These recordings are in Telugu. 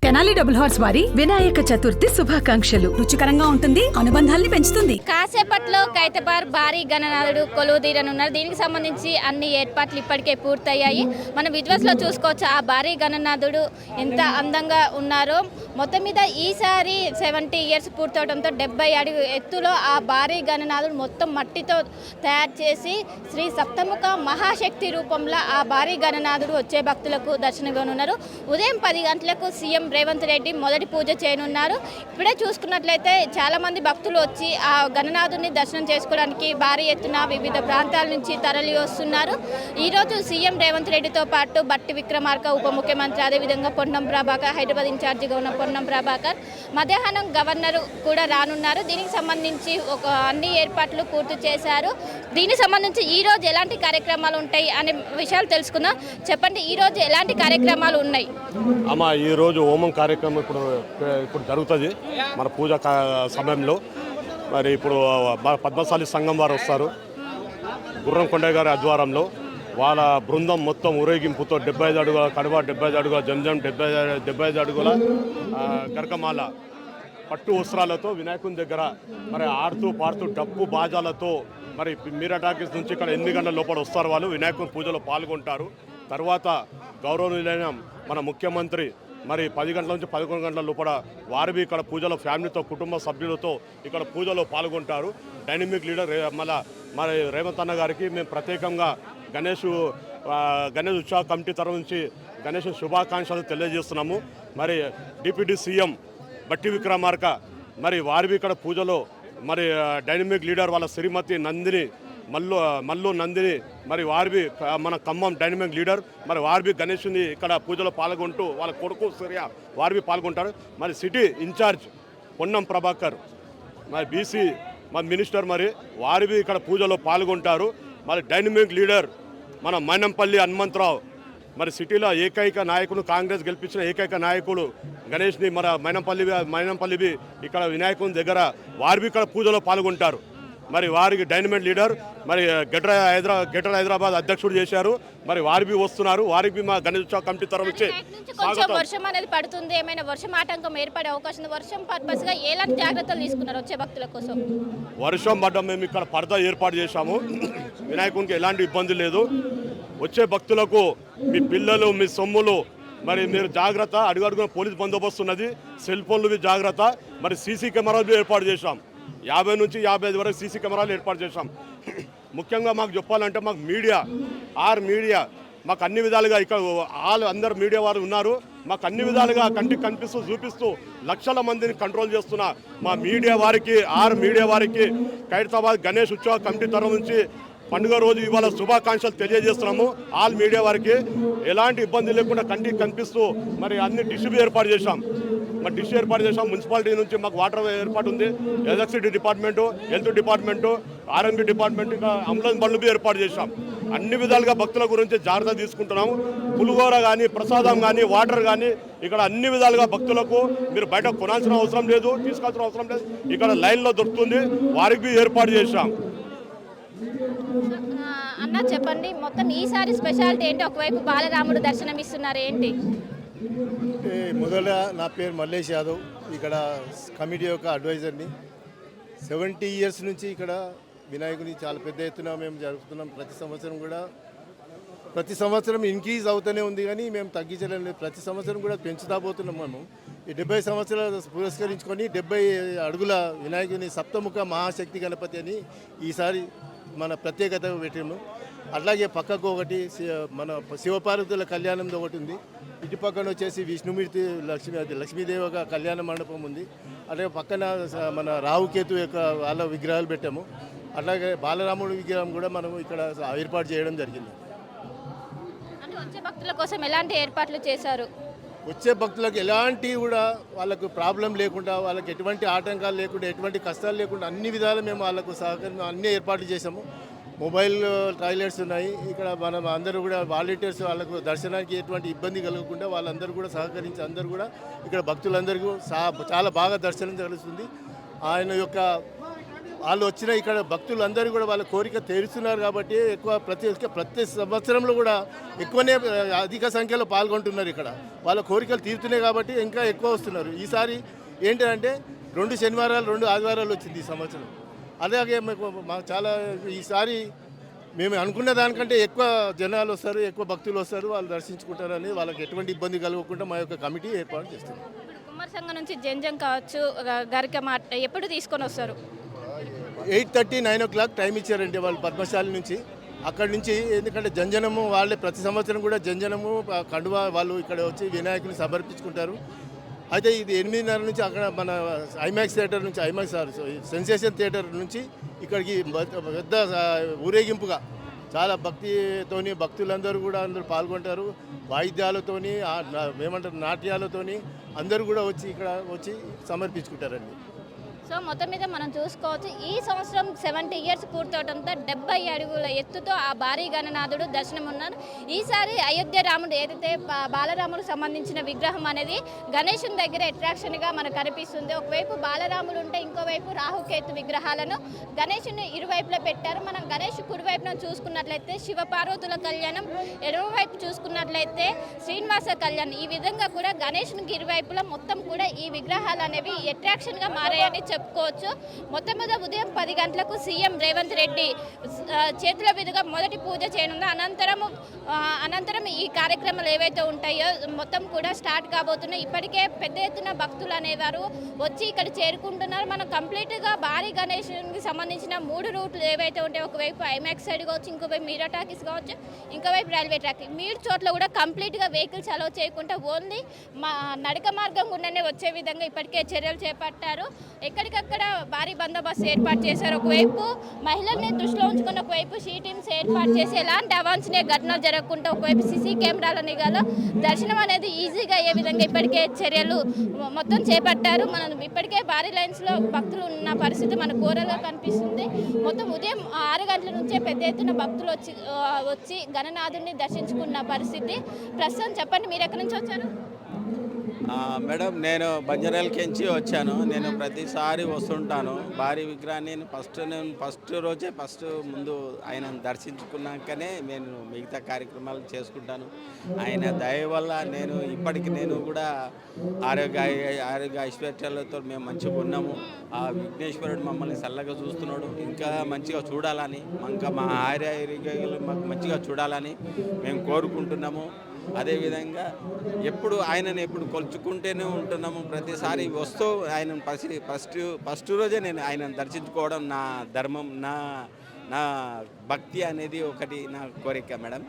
తెనాలి డబుల్ హార్స్ వారి వినాయక చతుర్థి శుభాకాంక్షలు. రుచికరంగా ఉంటుంది, అనుబంధాల్ని పెంచుతుంది. కాసేపట్లో కైతబార్ భారీ గణనాథుడు కొలువుదీరనున్నారు. దీనికి సంబంధించి అన్ని ఏర్పాట్లు ఇప్పటికే పూర్తయ్యాయి. మనం విజువల్స్లో చూసుకోవచ్చు ఆ భారీ గణనాథుడు ఎంత అందంగా ఉన్నారో. మొత్తం మీద ఈసారి 70 ఇయర్స్ పూర్తవడంతో 70 అడుగు ఎత్తులో ఆ భారీ గణనాథుడు మొత్తం మట్టితో తయారు చేసి శ్రీ సప్తముఖ మహాశక్తి రూపంలో ఆ భారీ గణనాథుడు వచ్చే భక్తులకు దర్శనమివ్వనున్నారు. ఉదయం 10 గంటలకు సీఎం రేవంత్ రెడ్డి మొదటి పూజ చేయనున్నారు. ఇప్పుడే చూసుకున్నట్లయితే చాలామంది భక్తులు వచ్చి ఆ గణనాథుని దర్శనం చేసుకోవడానికి భారీ ఎత్తున వివిధ ప్రాంతాల నుంచి తరలి వస్తున్నారు. ఈరోజు సీఎం రేవంత్ రెడ్డితో పాటు బట్టి విక్రమార్క ఉప ముఖ్యమంత్రి, అదేవిధంగా పొన్నం ప్రభాకర్, హైదరాబాద్ ఇన్ఛార్జిగా ఉన్న పొన్నం ప్రభాకర్, మధ్యాహ్నం గవర్నర్ కూడా రానున్నారు. దీనికి సంబంధించి అన్ని ఏర్పాట్లు పూర్తి చేశారు. దీనికి సంబంధించి ఈరోజు ఎలాంటి కార్యక్రమాలు ఉంటాయి అనే విషయాలు తెలుసుకుందాం. చెప్పండి, ఈరోజు ఎలాంటి కార్యక్రమాలు ఉన్నాయి? అమ్మ, ఈరోజు హోమం కార్యక్రమం ఇప్పుడు జరుగుతుంది మన పూజ సమయంలో. మరి ఇప్పుడు పద్మశాలి సంఘం వారు వస్తారు. గుర్రం కొండయ్య గారి ఆధ్వర్యంలో వాళ్ళ బృందం మొత్తం ఊరేగింపుతో 75 అడుగుల కడవ, 75 అడుగుల జంజం, 75 అడుగుల గరకమాల పట్టు వస్త్రాలతో వినాయకుని దగ్గర మరి ఆడుతూ పాడుతూ డప్పు బాజాలతో మరి మీరా టాకీస్ నుంచి ఇక్కడ 8 గంటల లోపల వస్తారు. వాళ్ళు వినాయకుని పూజలో పాల్గొంటారు. తర్వాత గౌరవనీయులైన మన ముఖ్యమంత్రి మరి 10 గంటల నుంచి 11 గంటల లోపల వారివి ఇక్కడ పూజలో ఫ్యామిలీతో, కుటుంబ సభ్యులతో ఇక్కడ పూజలో పాల్గొంటారు. డైనమిక్ లీడర్ మరి రేవంత్ అన్న గారికి మేము ప్రత్యేకంగా గణేష్ ఉత్సవ కమిటీ తరఫు నుంచి గణేష్ శుభాకాంక్షలు తెలియజేస్తున్నాము. మరి డిప్యూటీ సీఎం బట్టి విక్రమార్క మరి వారివి ఇక్కడ పూజలో మరి డైనమిక్ లీడర్ వాళ్ళ శ్రీమతి నందిని మల్లు నందిని మరి వారివి మన ఖమ్మం డైనమిక్ లీడర్ మరి వారివి గణేషుని ఇక్కడ పూజలో పాల్గొంటూ వాళ్ళ కొడుకు సూర్య వారివి పాల్గొంటారు. మరి సిటీ ఇన్ఛార్జ్ పొన్నం ప్రభాకర్ మరి బీసీ మరి మినిస్టర్ మరి వారివి ఇక్కడ పూజలో పాల్గొంటారు. మరి డైనమిక్ లీడర్ మన మైనంపల్లి హనుమంతరావు మరి సిటీలో ఏకైక నాయకుడు, కాంగ్రెస్ గెలిపించిన ఏకైక నాయకుడు గణేష్ని మన మైనంపల్లివి ఇక్కడ వినాయకుని దగ్గర వారివి ఇక్కడ పూజలో పాల్గొంటారు. మరి వారికి డైనమిక్ లీడర్ మరి గెటర్ హైదరాబాద్ అధ్యక్షుడు చేశారు. మరి వారివి వస్తున్నారు. వారికి మా గణేష్ ఉత్సవ కమిటీ తరఫు నుంచి వర్షం అనేది పడుతుంది, ఏమైనా వర్షం ఆటంకం ఏర్పడే అవకాశం ఉంది. వర్షం పర్పస్ గా ఎలాంటి జాగ్రత్తలు తీసుకున్నారు వచ్చే భక్తుల కోసం? వర్షం పడ్డం మేము ఇక్కడ పరదా ఏర్పాటు చేశాము. వినాయకునికి ఎలాంటి ఇబ్బంది లేదు. వచ్చే భక్తులకు మీ పిల్లలు, మీ సొమ్ములు మరి మీరు జాగ్రత్త. అడుగడుగున పోలీస్ బందోబస్తు ఉన్నది. సెల్ ఫోన్లు జాగ్రత్త. మరి సీసీ కెమెరాలు ఏర్పాటు చేశాం. 50 నుంచి 55 వరకు సీసీ కెమెరాలు ఏర్పాటు చేశాం. ముఖ్యంగా మాకు చెప్పాలంటే మాకు మీడియా మాకు అన్ని విధాలుగా ఇక్కడ అందరు మీడియా వారు ఉన్నారు. మాకు అన్ని విధాలుగా కంటికి కనిపిస్తూ చూపిస్తూ లక్షల మందిని కంట్రోల్ చేస్తున్న మా మీడియా వారికి ఖైరతాబాద్ గణేష్ ఉత్సవ కమిటీ తరఫు నుంచి పండుగ రోజు ఇవాళ శుభాకాంక్షలు తెలియజేస్తున్నాము. ఆల్ మీడియా వారికి ఎలాంటి ఇబ్బంది లేకుండా కంటికి కనిపిస్తూ మరి అన్ని డిష్ ఏర్పాటు చేశాం. మున్సిపాలిటీ నుంచి మాకు వాటర్ ఏర్పాటు ఉంది. Electricity department, health department, RMB department, ఇంకా అంబులెన్స్ బండ్లు ఏర్పాటు చేశాం. అన్ని విధాలుగా భక్తుల గురించి జాగ్రత్త తీసుకుంటున్నాము. పులిహోర కానీ, ప్రసాదం కానీ, వాటర్ కానీ ఇక్కడ అన్ని విధాలుగా భక్తులకు మీరు బయట కొనాల్సిన అవసరం లేదు, తీసుకోవాల్సిన అవసరం లేదు. ఇక్కడ లైన్లో దొరుకుతుంది. వారికి ఏర్పాటు చేశాం. అన్న చెప్పండి, మొత్తం ఈసారి స్పెషాలిటీ ఏంటి? ఒకవైపు బాలరాముడు దర్శనం ఇస్తున్నారు, ఏంటి? మొదట నా పేరు మల్లేష్ యాదవ్, ఇక్కడ కమిటీ యొక్క అడ్వైజర్ని. 70 ఇయర్స్ నుంచి ఇక్కడ వినాయకుని చాలా పెద్ద ఎత్తున మేము జరుపుతున్నాం. ప్రతి సంవత్సరం ఇంక్రీజ్ అవుతూనే ఉంది, కానీ మేము తగ్గించలేం లేదు. ప్రతి సంవత్సరం కూడా పెంచుతా పోతున్నాం. మేము ఈ 70 సంవత్సరాలు పురస్కరించుకొని 70 అడుగుల వినాయకుని సప్తముఖ మహాశక్తి గణపతి అని ఈసారి మన ప్రత్యేకత పెట్టాము. అట్లాగే పక్కకు ఒకటి మన శివపార్వతుల కళ్యాణంతో ఒకటి ఉంది. ఇటు పక్కన వచ్చేసి విష్ణుమూర్తి లక్ష్మీదేవి ఒక కళ్యాణ మండపం ఉంది. అలాగే పక్కన మన రావుకేతు యొక్క వాళ్ళ విగ్రహాలు పెట్టాము. అట్లాగే బాలరాముడి విగ్రహం కూడా మనం ఇక్కడ ఏర్పాటు చేయడం జరిగింది. అంటే వచ్చే భక్తుల కోసం ఎలాంటి ఏర్పాట్లు చేశారు? వచ్చే భక్తులకు ఎలాంటి కూడా వాళ్ళకు ప్రాబ్లం లేకుండా, వాళ్ళకి ఎటువంటి ఆటంకాలు లేకుండా, ఎటువంటి కష్టాలు లేకుండా అన్ని విధాలు మేము వాళ్ళకు అన్ని ఏర్పాట్లు చేసాము. మొబైల్ టాయిలెట్స్ ఉన్నాయి ఇక్కడ. మనం అందరూ కూడా వాలంటీర్స్ వాళ్ళకు దర్శనానికి ఎటువంటి ఇబ్బంది కలగకుండా వాళ్ళందరూ కూడా సహకరించి అందరూ కూడా ఇక్కడ భక్తులందరికీ చాలా బాగా దర్శనం జరుగుతుంది. ఆయన యొక్క వాళ్ళు వచ్చిన ఇక్కడ భక్తులు అందరూ కూడా వాళ్ళ కోరిక తీరుస్తున్నారు కాబట్టి ఎక్కువ ప్రతి సంవత్సరంలో కూడా ఎక్కువనే అధిక సంఖ్యలో పాల్గొంటున్నారు. ఇక్కడ వాళ్ళ కోరికలు తీరుతున్నాయి కాబట్టి ఇంకా ఎక్కువ వస్తున్నారు. ఈసారి ఏంటంటే 2 శనివారాలు 2 ఆదివారాలు వచ్చింది ఈ సంవత్సరం. అలాగే మాకు చాలా ఈసారి మేము అనుకున్న దానికంటే ఎక్కువ జనాలు వస్తారు, ఎక్కువ భక్తులు వస్తారు, వాళ్ళు దర్శించుకుంటారని వాళ్ళకి ఎటువంటి ఇబ్బంది కలగకుండా మా యొక్క కమిటీ ఏర్పాటు చేస్తుంది. కుమార్ సంఘం నుంచి జంజం కావచ్చు, గరిక ఎప్పుడు తీసుకొని వస్తారు? 8:30, 9 o'clock టైం ఇచ్చారండి వాళ్ళు పద్మశాలి నుంచి. అక్కడి నుంచి ఎందుకంటే జంజనము వాళ్ళే ప్రతి సంవత్సరం కూడా జంజనము కండువా వాళ్ళు ఇక్కడ వచ్చి వినాయకుని సమర్పించుకుంటారు. అయితే ఇది 8:30 నుంచి అక్కడ మన ఐమాక్స్ థియేటర్ నుంచి సెన్సేషన్ థియేటర్ నుంచి ఇక్కడికి పెద్ద ఊరేగింపుగా చాలా భక్తితోని భక్తులందరూ కూడా అందరూ పాల్గొంటారు. వాయిద్యాలతోని ఏమంటారు నాట్యాలతోని అందరూ కూడా వచ్చి ఇక్కడ వచ్చి సమర్పించుకుంటారండి. సో మొత్తం మీద మనం చూసుకోవచ్చు, ఈ సంవత్సరం 70 years పూర్తవడంతో 70 అడుగుల ఎత్తుతో ఆ భారీ గణనాథుడు దర్శనం ఉన్నారు. ఈసారి అయోధ్య రాముడు ఏదైతే బాలరాముడు సంబంధించిన విగ్రహం అనేది గణేశుని దగ్గర అట్రాక్షన్గా మనకు కనిపిస్తుంది. ఒకవైపు బాలరాముడు ఉంటే ఇంకోవైపు రాహుకేతు విగ్రహాలను గణేశుని ఇరువైపులా పెట్టారు. మనం గణేష్ కుడివైపున చూసుకున్నట్లయితే శివపార్వతుల కళ్యాణం, ఎడమవైపు చూసుకున్నట్లయితే శ్రీనివాస కళ్యాణం. ఈ విధంగా కూడా గణేశునికి ఇరువైపులా మొత్తం కూడా ఈ విగ్రహాలు అనేవి అట్రాక్షన్గా మారాయని చెప్పుకోవచ్చు. మొత్తం మీద ఉదయం 10 గంటలకు సీఎం రేవంత్ రెడ్డి చేతుల మీదుగా మొదటి పూజ చేయనున్నారు. అనంతరం ఈ కార్యక్రమాలు ఏవైతే ఉంటాయో మొత్తం కూడా స్టార్ట్ కాబోతున్నాయి. ఇప్పటికే పెద్ద ఎత్తున భక్తులు అనేవారు వచ్చి ఇక్కడ చేరుకుంటున్నారు. మనం కంప్లీట్గా భారీ గణేశునికి సంబంధించిన 3 రూట్లు ఏవైతే ఉంటాయో, ఒకవైపు ఐమాక్స్ సైడ్ కావచ్చు, ఇంకోవైపు మీరా టాకీస్ కావచ్చు, ఇంకోవైపు రైల్వే ట్రాక్, 3 చోట్ల కూడా కంప్లీట్గా వెహికల్స్ అలౌ చేయకుండా ఓన్లీ నడక మార్గం గుండానే వచ్చే విధంగా ఇప్పటికే చర్యలు చేపట్టారు. ఎక్కడికక్కడ భారీ బందోబస్తు ఏర్పాటు చేశారు. ఒకవైపు మహిళల్ని దృష్టిలో ఉంచుకుని ఒకవైపు షీ టీమ్స్ ఏర్పాటు చేసి ఎలాంటి అవాంఛనీయ ఘటనలు జరగకుండా ఒకవైపు సీసీ కెమెరాల నిఘాలో దర్శనం అనేది ఈజీగా అయ్యే విధంగా ఇప్పటికే చర్యలు మొత్తం చేపట్టారు. మనం ఇప్పటికే భారీ లైన్స్లో భక్తులు ఉన్న పరిస్థితి మనకు ఘోరంగా కనిపిస్తుంది. మొత్తం ఉదయం 6 గంటల నుంచే పెద్ద ఎత్తున భక్తులు వచ్చి గణనాథుడిని దర్శించుకున్న పరిస్థితి. ప్రస్తుతం చెప్పండి, మీరు ఎక్కడి నుంచి వచ్చారు? మేడం, నేను బంజారాలకించి వచ్చాను. నేను ప్రతిసారి వస్తుంటాను. భారీ విగ్రహాన్ని ఫస్ట్ రోజే ముందు ఆయన దర్శించుకున్నాకనే నేను మిగతా కార్యక్రమాలు చేసుకుంటాను. ఆయన దయ వల్ల ఇప్పటికి నేను కూడా ఆరోగ్య ఐశ్వర్యాలతో మేము మంచిగా ఉన్నాము. ఆ విఘ్నేశ్వరుడు మమ్మల్ని చల్లగా చూస్తున్నాడు. ఇంకా మంచిగా చూడాలని, ఇంకా మా ఆరోగ్యాలు మాకు మంచిగా చూడాలని మేము కోరుకుంటున్నాము. అదేవిధంగా ఆయనను ఎప్పుడు కొలుచుకుంటూనే ఉంటున్నాము. ప్రతిసారి వస్తూ ఆయన ఫస్ట్ రోజే నేను ఆయనను దర్శించుకోవడం నా ధర్మం, నా భక్తి అనేది ఒకటి నా కోరిక మేడం.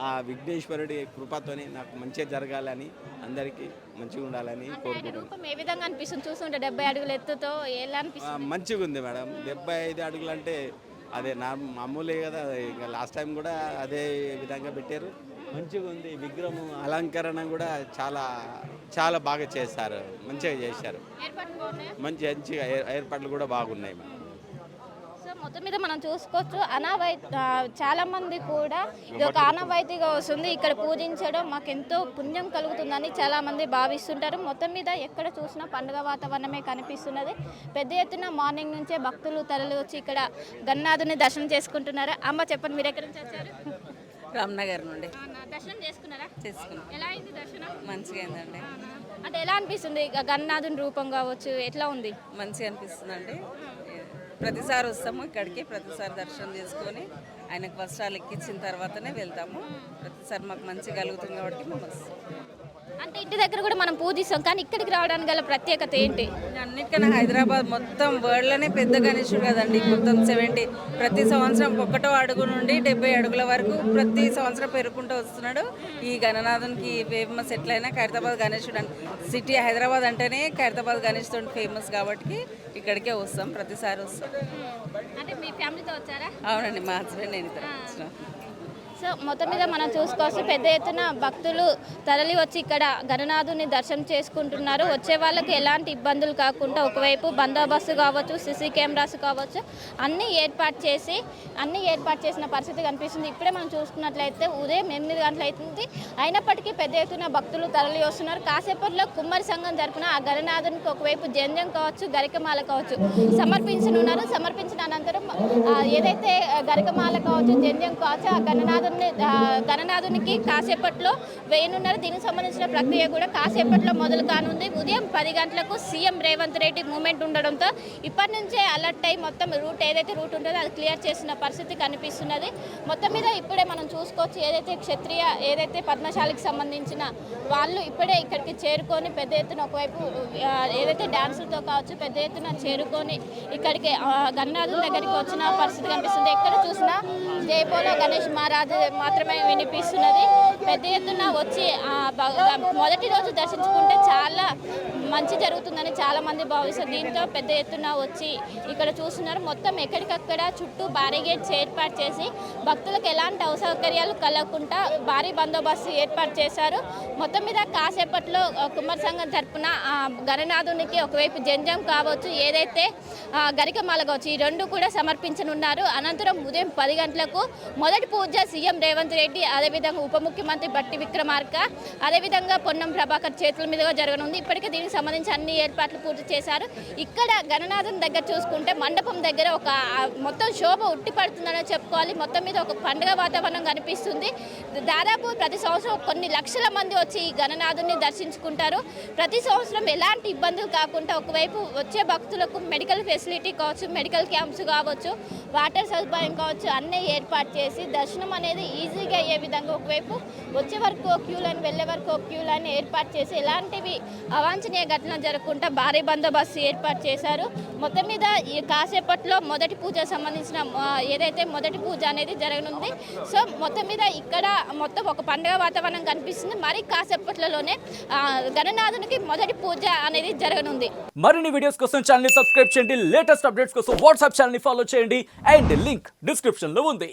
ఆ విఘ్నేశ్వరుడి కృపతోని నాకు మంచిగా జరగాలని, అందరికీ మంచిగా ఉండాలని కోరుకుంటున్నాను. ఏ విధంగా అనిపిస్తుంది చూస్తుంటే 70 అడుగుల ఎత్తుతో? ఎలా అనిపిస్తుంది? మంచిగా ఉంది మేడం. 75 అడుగులు అంటే అదే మామూలే కదా. ఇంకా లాస్ట్ టైం కూడా అదే విధంగా పెట్టారు. మంచిగా ఉంది. విగ్రహం అలంకరణ కూడా చాలా బాగా చేశారు. మంచిగా చేశారు. మంచిగా ఏర్పాట్లు కూడా బాగున్నాయి. సో మొత్తం మీద మనం చూసుకోవచ్చు, చాలా మంది కూడా ఇది ఒక ఆనవాయితీగా వస్తుంది. ఇక్కడ పూజించడం మాకు ఎంతో పుణ్యం కలుగుతుందని చాలా మంది భావిస్తుంటారు. మొత్తం మీద ఎక్కడ చూసినా పండుగ వాతావరణమే కనిపిస్తున్నది. పెద్ద ఎత్తున మార్నింగ్ నుంచే భక్తులు తరలి వచ్చి ఇక్కడ గణనాథుని దర్శనం చేసుకుంటున్నారు. అమ్మ చెప్పండి, మీరు ఎక్కడి నుంచి వచ్చారు? రామ్నగర్ నుండి. దర్శనం చేసుకున్నారా? చేసుకున్నాం. ఎలా అయింది దర్శనం? మంచిగా అయిందండి. అంటే ఎలా అనిపిస్తుంది? గణనాథుని రూపం కావచ్చు, ఎట్లా ఉంది? మంచిగా అనిపిస్తుందండి. ప్రతిసారి వస్తాము ఇక్కడికి, ప్రతిసారి దర్శనం చేసుకొని ఆయనకు వస్త్రాలు ఎక్కించిన తర్వాతనే వెళ్తాము. ప్రతిసారి మాకు మంచిగా కలుగుతుంది కాబట్టి మేము వస్తాం. అంటే ఇంటి దగ్గర కూడా మనం పూజిస్తాం, కానీ ఇక్కడికి రావడానికి గల ప్రత్యేకత ఏంటి? అన్నిటికన్నా హైదరాబాద్ మొత్తం వరల్డ్లోనే పెద్ద గణేశుడు కదండి. మొత్తం 70 ప్రతి సంవత్సరం 1వ అడుగు నుండి 70 అడుగుల వరకు ప్రతి సంవత్సరం పెరుగుకుంటూ వస్తున్నాడు. ఈ గణనాథునికి ఫేమస్ ఎట్లయినా ఖైరతాబాద్ గణేశుడు సిటీ. హైదరాబాద్ అంటేనే ఖైరతాబాద్ గణేశుడు ఫేమస్ కాబట్టి ఇక్కడికే వస్తాం, ప్రతిసారి వస్తాం. అంటే మీ ఫ్యామిలీతో వచ్చారా? అవునండి, మా హస్బెండ్ నేను ఇద్దరు వచ్చినాం. సో సో మొత్తం మీద మనం చూసుకోవచ్చు పెద్ద ఎత్తున భక్తులు తరలి వచ్చి ఇక్కడ గణనాథుని దర్శనం చేసుకుంటున్నారు. వచ్చే వాళ్ళకి ఎలాంటి ఇబ్బందులు కాకుండా ఒకవైపు బందోబస్తు కావచ్చు, సిసి కెమెరాస్ కావచ్చు, అన్నీ ఏర్పాటు చేసిన పరిస్థితి కనిపిస్తుంది. ఇప్పుడే మనం చూసుకున్నట్లయితే ఉదయం 8 గంటలు అవుతుంది. అయినప్పటికీ పెద్ద ఎత్తున భక్తులు తరలి వస్తున్నారు. కాసేపట్లో కుమ్మరి సంఘం తరపున ఆ గణనాథునికి ఒకవైపు జంజం కావచ్చు, గరికమాల కావచ్చు సమర్పించనున్నారు. సమర్పించిన అనంతరం ఏదైతే గరికమాల కావచ్చు, జంజం కావచ్చు, ఆ గణనాథునికి కాసేపట్లో వేయనున్నారు. దీనికి సంబంధించిన ప్రక్రియ కూడా కాసేపట్లో మొదలు కానుంది. ఉదయం 10 గంటలకు సీఎం రేవంత్ రెడ్డి మూమెంట్ ఉండడంతో ఇప్పటి నుంచే అలర్ట్ అయి మొత్తం ఏదైతే రూట్ ఉంటుందో అది క్లియర్ చేసిన పరిస్థితి కనిపిస్తున్నది. మొత్తం మీద ఇప్పుడే మనం చూసుకోవచ్చు ఏదైతే పద్మశాలికి సంబంధించిన వాళ్ళు ఇప్పుడే ఇక్కడికి చేరుకొని పెద్ద ఎత్తున ఒకవైపు ఏదైతే డాన్సులతో కావచ్చు పెద్ద ఎత్తున చేరుకొని ఇక్కడికి గణనాథుల దగ్గరికి వచ్చిన పరిస్థితి కనిపిస్తుంది. ఎక్కడ చూసినా జయపోలో గణేష్ మహారాజ్ మాత్రమే వినిపిస్తున్నది. పెద్ద ఎత్తున వచ్చి మొదటి రోజు దర్శించుకుంటే చాలా మంచి జరుగుతుందని చాలా మంది భావిస్తారు. దీంతో పెద్ద ఎత్తున వచ్చి ఇక్కడ చూస్తున్నారు. మొత్తం ఎక్కడికక్కడ చుట్టూ బ్యారిగేడ్స్ ఏర్పాటు చేసి భక్తులకు ఎలాంటి అసౌకర్యాలు కలగకుండా భారీ బందోబస్తు ఏర్పాటు చేశారు. మొత్తం మీద కాసేపట్లో కుమ్మరి సంఘం తరపున గణనాథునికి ఒకవైపు జంజం కావచ్చు, ఏదైతే గరికమాల కావచ్చు, ఈ రెండు కూడా సమర్పించనున్నారు. అనంతరం ఉదయం 10 గంటలకు మొదటి పూజ సీఎం రేవంత్ రెడ్డి, అదేవిధంగా ఉప ముఖ్యమంత్రి బట్టి విక్రమార్క, అదేవిధంగా పొన్నం ప్రభాకర్ చేతుల మీదుగా జరగనుంది. ఇప్పటికే దీనికి సంబంధించి అన్ని ఏర్పాట్లు పూర్తి చేశారు. ఇక్కడ గణనాథం దగ్గర చూసుకుంటే మండపం దగ్గర ఒక మొత్తం శోభ ఉట్టి పడుతుందని చెప్పుకోవాలి. మొత్తం మీద ఒక పండుగ వాతావరణం కనిపిస్తుంది. దాదాపు ప్రతి సంవత్సరం కొన్ని లక్షల మంది వచ్చి ఈ గణనాథుని దర్శించుకుంటారు. ప్రతి సంవత్సరం ఎలాంటి ఇబ్బందులు కాకుండా ఒకవైపు వచ్చే భక్తులకు మెడికల్ ఫెసిలిటీ కావచ్చు, మెడికల్ క్యాంప్స్ కావచ్చు, వాటర్ సదుపాయం కావచ్చు అన్నీ ఏర్పాటు చేసి దర్శనం అనేది ఈజీగా అయ్యే విధంగా ఒకవైపు వచ్చే వరకు క్యూ లైన్, వెళ్ళే వరకు క్యూ లైన్ ఏర్పాటు చేసి ఎలాంటివి అవాంఛనీయ ఘటనలు జరగకుండా భారీ బందోబస్తు ఏర్పాటు చేశారు. మొత్తం మీద ఈ కాసేపట్లో మొదటి పూజ సంబంధించిన ఏదైతే మొదటి పూజ అనేది జరగనుంది. సో మొత్తం మీద ఇక్కడ మొత్తం ఒక పండుగ వాతావరణం కనిపిస్తుంది. మరి కాసేపట్లలోనే గణనాథునికి మొదటి పూజ అనేది జరగనుంది. మరిన్ని వీడియోస్ కోసం ఛానల్ ని సబ్స్క్రైబ్ చేయండి. లేటెస్ట్ అప్డేట్స్ కోసం వాట్సాప్ ఛానల్ ని ఫాలో చేయండి. అండ్ లింక్ డిస్క్రిప్షన్ లో ఉంది.